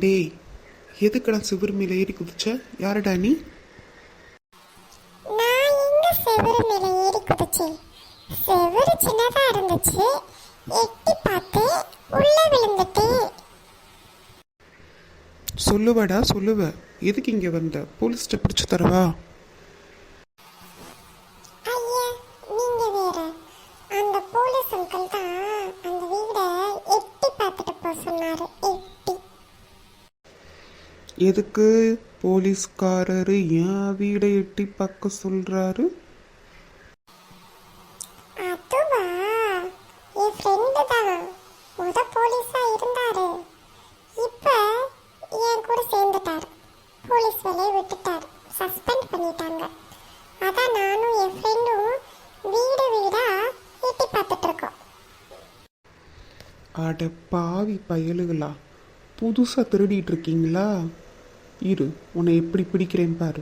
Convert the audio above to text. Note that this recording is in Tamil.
டேய், எதுக்குடா சிவர் மேலே ஏறி குதிச்ச? யாருடா நீ? நான் எங்க செவுரு மேல ஏறி குதிச்சேன். செவுரு சின்னதா இருந்துச்சு, எட்டி பார்த்தேன், உள்ள விழுந்துட்டேன். சொல்லுவடா சொல்லுவ. எதுக்கு இங்கே வந்த? போலீஸ்கிட்ட பிடிச்சி தரவா? ஐயா, நீங்க வேற. அந்த போலீஸ் அங்கிள் தான் அந்த வீடை எட்டி பார்த்துட்டு போக சொன்னாரு. எட்டி. எதுக்கு போலீஸ்காரரு என் வீடை எட்டி பார்க்க சொல்றாரு? அதுவா, என் ஃப்ரெண்டு தான் போலீஸா இருந்தாரு. இப்ப என் கூட சேர்ந்துட்டாரு. போலீஸ் வேலையை விட்டுட்டாரு, சஸ்பெண்ட் பண்ணிட்டாங்க. அதான் நானும் என் ஃப்ரெண்டும் வீடு வீடா எட்டி பார்த்துட்டு இருக்கோம். அட பாவி பயலுகளா, புதுசாக திருடிட்டு இருக்கீங்களா? இரு, உன்னை எப்படி பிடிக்கிறேன் பாரு.